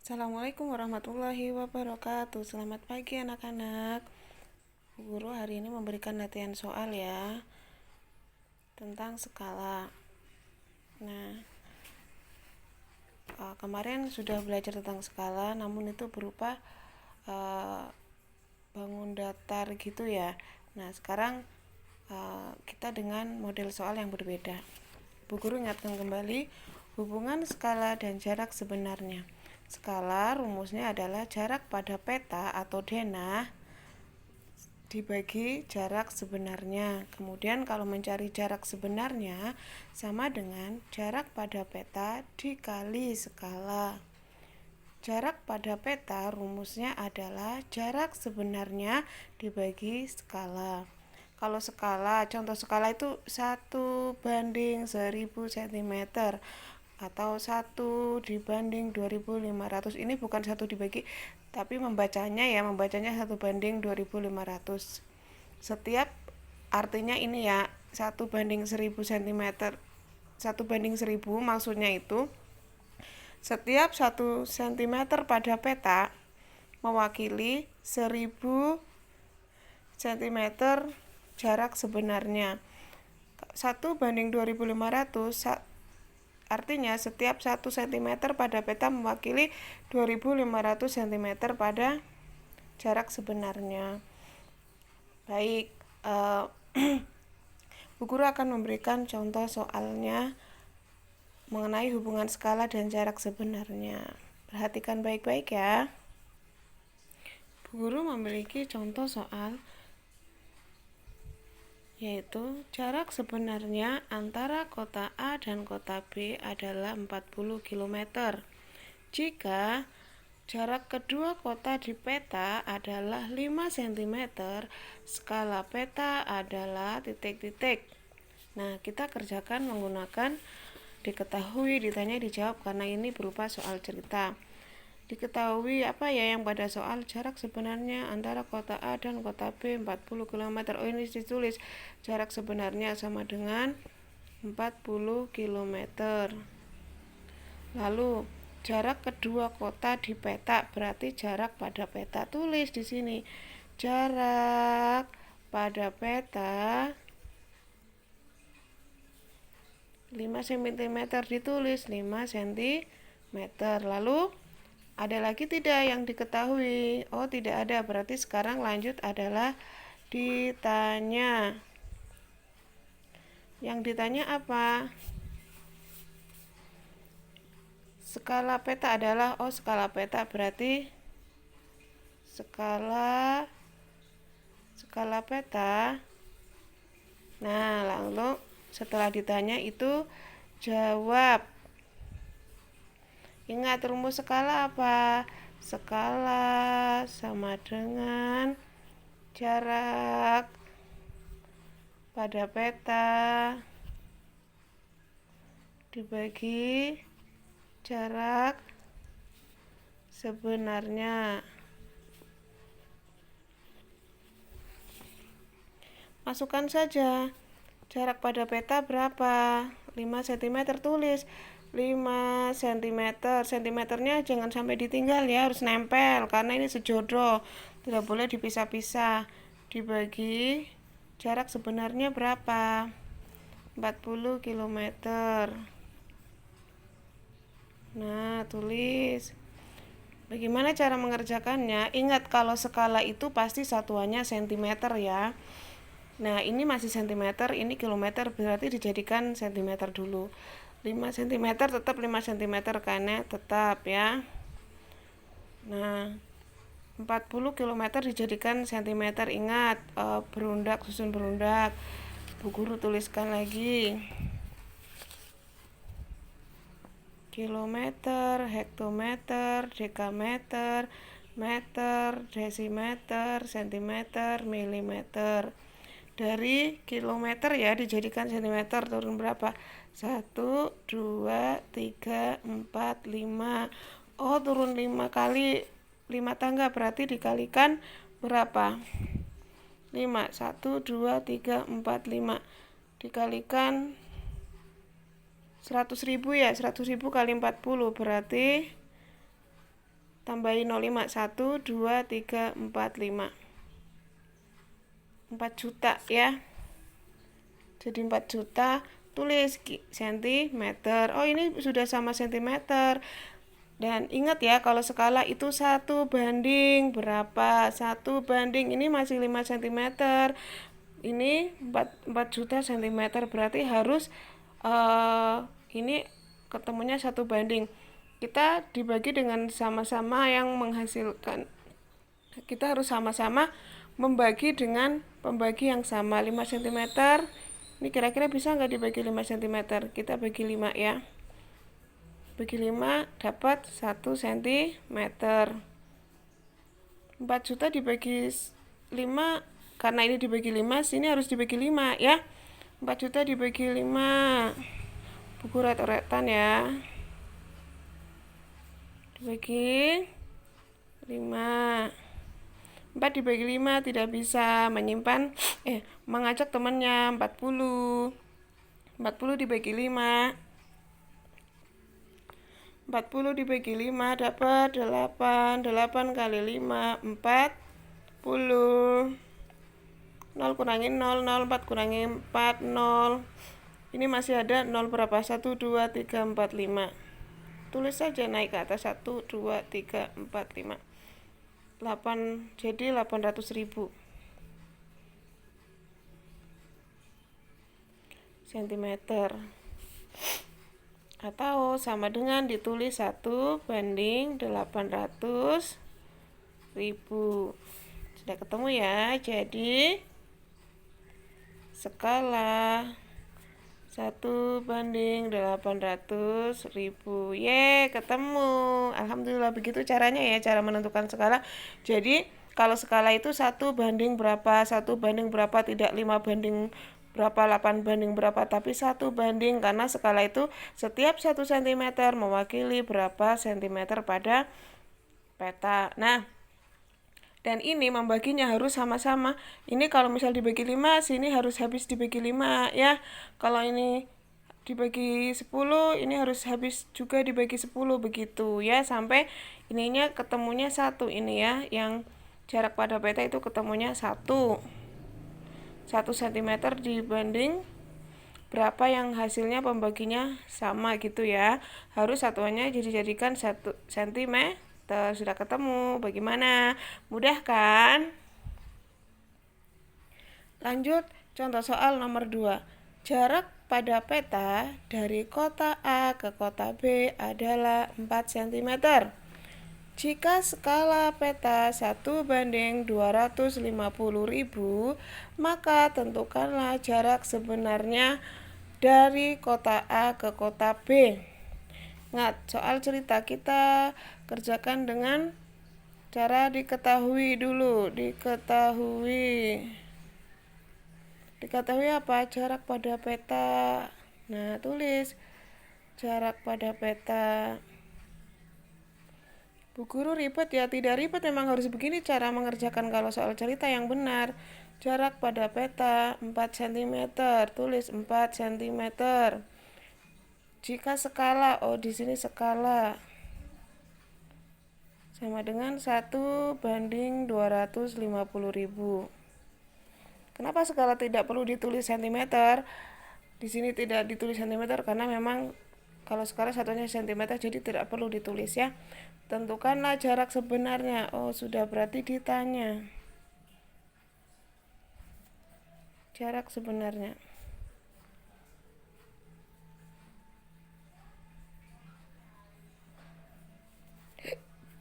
Assalamualaikum warahmatullahi wabarakatuh. Selamat pagi anak-anak. Bu Guru hari ini memberikan latihan soal ya tentang skala. Nah, kemarin sudah belajar tentang skala, namun itu berupa bangun datar gitu ya. Nah, sekarang kita dengan model soal yang berbeda. Bu Guru ingatkan kembali hubungan skala dan jarak sebenarnya. Skala rumusnya adalah jarak pada peta atau denah dibagi jarak sebenarnya. Kemudian kalau mencari jarak sebenarnya sama dengan jarak pada peta dikali skala. Jarak pada peta rumusnya adalah jarak sebenarnya dibagi skala. Kalau skala, contoh skala itu 1/1000 cm atau 1/2500. Ini bukan 1 dibagi, tapi membacanya 1/2500. Setiap artinya ini ya 1/1000 cm. 1/1000 maksudnya itu setiap 1 cm pada peta mewakili 1000 cm jarak sebenarnya. 1/2500 artinya setiap 1 cm pada peta mewakili 2500 cm pada jarak sebenarnya. Baik, Bu Guru akan memberikan contoh soalnya mengenai hubungan skala dan jarak sebenarnya. Perhatikan baik-baik ya. Bu Guru memiliki contoh soal yaitu jarak sebenarnya antara kota A dan kota B adalah 40 km. Jika jarak kedua kota di peta adalah 5 cm, skala peta adalah titik-titik. Nah, kita kerjakan menggunakan diketahui, ditanya, dijawab karena ini berupa soal cerita. Diketahui apa ya yang pada soal jarak sebenarnya antara kota A dan kota B 40 km. Oh, ini ditulis jarak sebenarnya sama dengan 40 km. Lalu jarak kedua kota di peta berarti jarak pada peta. Tulis di sini jarak pada peta 5 cm, ditulis 5 cm. Lalu ada lagi tidak yang diketahui? Oh, tidak ada. Berarti sekarang lanjut adalah ditanya. Yang ditanya apa? Skala peta adalah, skala peta berarti skala peta. Nah, lalu setelah ditanya itu jawab. Ingat rumus skala apa? Skala sama dengan jarak pada peta dibagi jarak sebenarnya. Masukkan saja jarak pada peta berapa? 5 cm, tulis 5 cm. Sentimeternya jangan sampai ditinggal ya, harus nempel karena ini sejodoh, tidak boleh dipisah-pisah. Dibagi jarak sebenarnya berapa? 40 km. Nah, tulis. Bagaimana cara mengerjakannya? Ingat kalau skala itu pasti satuannya cm ya. Nah, ini masih cm, ini kilometer, berarti dijadikan cm dulu. 5 cm tetap 5 cm karena tetap ya. Nah, 40 km dijadikan cm. Ingat, berundak, susun berundak. Bu Guru tuliskan lagi. Kilometer, hektometer, dekameter, meter, desimeter, sentimeter, milimeter. Dari kilometer ya dijadikan sentimeter, turun berapa? 1, 2, 3, 4, 5. Oh, turun 5 kali 5 tangga, berarti dikalikan berapa? 5. 1, 2, 3, 4, 5. Dikalikan 100.000 ya, 100.000 kali 40 berarti tambahin 05, 1, 2, 3, 4, 5. 4 juta ya. Jadi 4 juta, tulis sentimeter. Oh, ini sudah sama sentimeter. Dan ingat ya, kalau skala itu 1 banding berapa? 1 banding, ini masih 5 cm. Ini 4 juta cm, berarti harus ini ketemunya 1 banding. Kita dibagi dengan sama-sama yang menghasilkan. Kita harus sama-sama membagi dengan pembagi yang sama. 5 cm. Ini kira-kira bisa nggak dibagi 5 cm? Kita bagi 5 ya. Bagi 5 dapat 1 cm. 4 juta dibagi 5, karena ini dibagi 5, sini harus dibagi 5 ya. 4 juta dibagi 5. Buku ret-retan ya. Dibagi 5. 4 dibagi 5 tidak bisa, mengajak temannya. 40 dibagi 5. 40 dibagi 5 dapat 8. 8 kali 5, 40. 0 kurangi 0, 0, 4 kurangi 4, 0. Ini masih ada 0 berapa? 1, 2, 3, 4, 5. Tulis saja naik ke atas. 1, 2, 3, 4, 5. 8, jadi 800.000 cm. Atau sama dengan ditulis 1 banding 800.000. Sudah ketemu ya. Jadi skala 1 banding 800.000. Ketemu. Alhamdulillah, begitu caranya ya, cara menentukan skala. Jadi kalau skala itu 1 banding berapa, 1 banding berapa, tidak 5 banding berapa, 8 banding berapa, tapi 1 banding, karena skala itu setiap 1 cm mewakili berapa cm pada peta. Nah, dan ini membaginya harus sama-sama. Ini kalau misal dibagi 5, sini harus habis dibagi 5 ya. Kalau ini dibagi 10, ini harus habis juga dibagi 10, begitu ya, sampai ininya ketemunya 1 ini ya, yang jarak pada peta itu ketemunya 1 cm dibanding berapa yang hasilnya pembaginya sama gitu ya. Harus satuannya dijadikan 1 cm. Sudah ketemu. Bagaimana? Mudah kan? Lanjut contoh soal nomor 2. Jarak pada peta dari kota A ke kota B adalah 4 cm. Jika skala peta 1 banding 250.000, maka tentukanlah jarak sebenarnya dari kota A ke kota B. Ingat, soal cerita kita kerjakan dengan cara diketahui dulu. Diketahui apa? Jarak pada peta. Nah, tulis jarak pada peta. Bu Guru ribet ya? Tidak ribet, memang harus begini cara mengerjakan kalau soal cerita yang benar. Jarak pada peta 4 cm. Tulis 4 cm. Jika skala, di sini skala sama dengan 1 banding 250.000. Kenapa skala tidak perlu ditulis cm? Di sini tidak ditulis cm karena memang kalau skala satunya cm, jadi tidak perlu ditulis ya. Tentukanlah jarak sebenarnya. Sudah, berarti ditanya jarak sebenarnya.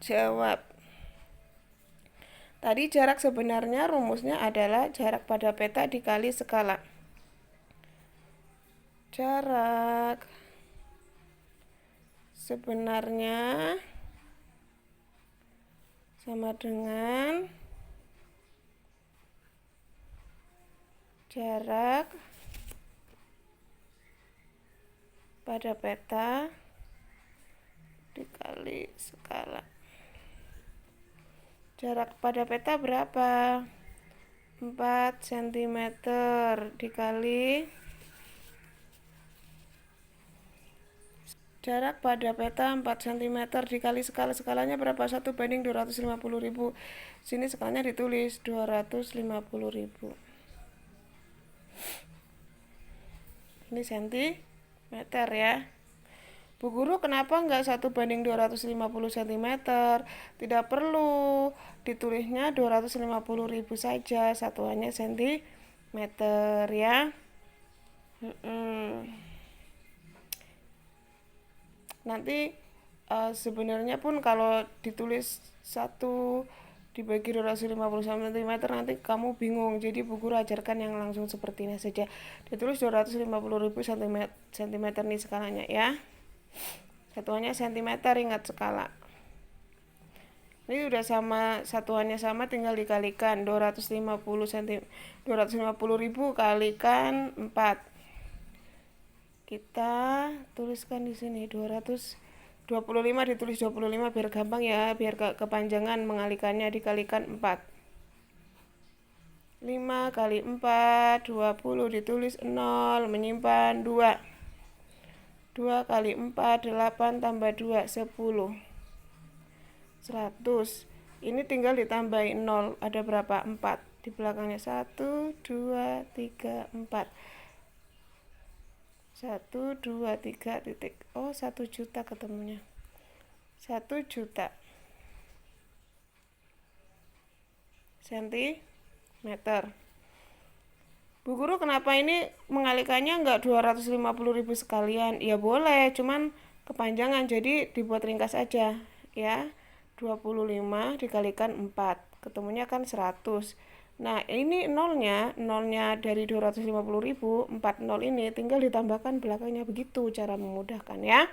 Jawab. Tadi jarak sebenarnya rumusnya adalah jarak pada peta dikali skala. Jarak sebenarnya sama dengan jarak pada peta dikali skala. Jarak pada peta berapa? 4 cm dikali Jarak pada peta 4 cm dikali skalanya berapa? 1/250.000. Sini skalanya ditulis 250.000. Ini sentimeter ya. Bu Guru, kenapa nggak 1/250 cm? Tidak perlu, ditulisnya 250.000 saja, satuannya sentimeter ya. Nanti sebenarnya pun kalau ditulis 1 dibagi 250 cm nanti kamu bingung, jadi Bu Guru ajarkan yang langsung seperti ini saja, ditulis 250.000 cm nih skalanya ya, satuannya sentimeter, ingat skala. Ini udah sama, satuannya sama, tinggal dikalikan 250.000 kalikan 4. Kita tuliskan di sini 225, ditulis 25 biar gampang ya, biar kepanjangan mengalikannya, dikalikan 4. 5 kali 4 20, ditulis 0, menyimpan 2. 2 kali 4 8 tambah 2 10. 100. Ini tinggal ditambahin 0, ada berapa? 4. Di belakangnya 1 2 3 4. 1 2 3 titik. Oh, 1 juta ketemunya. 1 juta sentimeter. Bu Guru, kenapa ini mengalikannya enggak 250.000 sekalian? Ya boleh, cuman kepanjangan, jadi dibuat ringkas aja ya. 25 dikalikan 4, ketemunya kan 100. Nah, ini nolnya dari 250.000, 40 ini tinggal ditambahkan belakangnya, begitu cara memudahkan ya.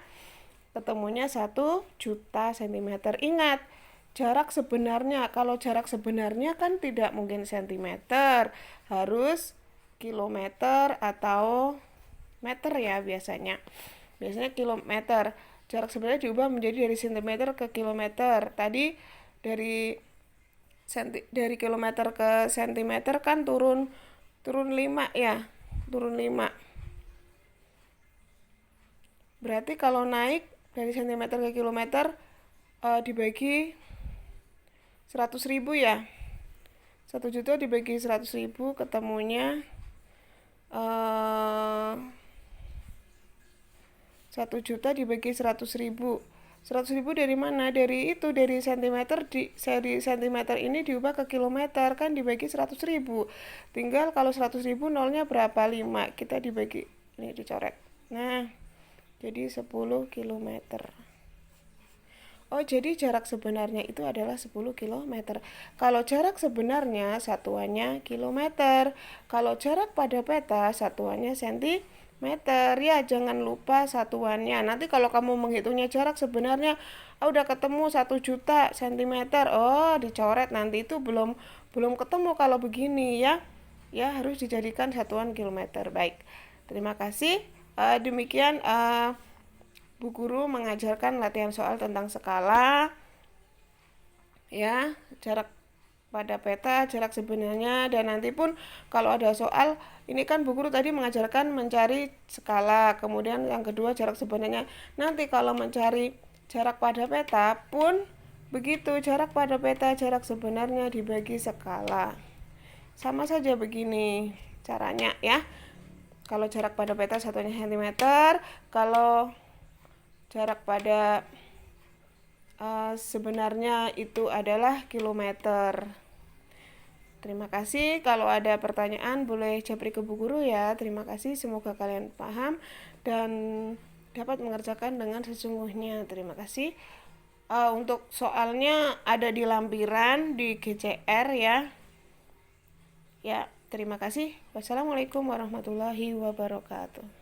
Ketemunya 1 juta cm. Ingat, jarak sebenarnya, kalau jarak sebenarnya kan tidak mungkin cm, harus kilometer atau meter ya biasanya. Biasanya kilometer. Jarak sebenarnya diubah menjadi dari cm ke kilometer. Tadi dari kilometer ke sentimeter kan turun 5 ya, turun 5. Berarti kalau naik dari sentimeter ke kilometer dibagi 100.000 ya. 1 juta dibagi 100.000 ketemunya 1 juta dibagi 100.000. 100.000 dari mana? Dari sentimeter, dari sentimeter ini diubah ke kilometer, kan dibagi 100.000. Tinggal kalau 100.000 nolnya berapa? 5. Kita dibagi, ini dicoret. Nah, jadi 10 kilometer. Oh, jadi jarak sebenarnya itu adalah 10 kilometer. Kalau jarak sebenarnya satuannya kilometer. Kalau jarak pada peta satuannya sentimeter. Ya, jangan lupa satuannya. Nanti kalau kamu menghitungnya jarak sebenarnya, udah ketemu 1 juta cm. Oh, dicoret, nanti itu belum ketemu kalau begini ya. Ya, harus dijadikan satuan kilometer. Baik. Terima kasih. Demikian Bu Guru mengajarkan latihan soal tentang skala. Ya, jarak pada peta, jarak sebenarnya, dan nanti pun kalau ada soal, ini kan Bu Guru tadi mengajarkan mencari skala, kemudian yang kedua jarak sebenarnya. Nanti kalau mencari jarak pada peta pun begitu, jarak pada peta, jarak sebenarnya dibagi skala. Sama saja begini caranya ya. Kalau jarak pada peta satunya cm, kalau jarak pada sebenarnya itu adalah kilometer. Terima kasih. Kalau ada pertanyaan boleh japri ke Bu Guru ya. Terima kasih. Semoga kalian paham dan dapat mengerjakan dengan sesungguhnya. Terima kasih. Untuk soalnya ada di lampiran di GCR ya. Ya, terima kasih. Wassalamualaikum warahmatullahi wabarakatuh.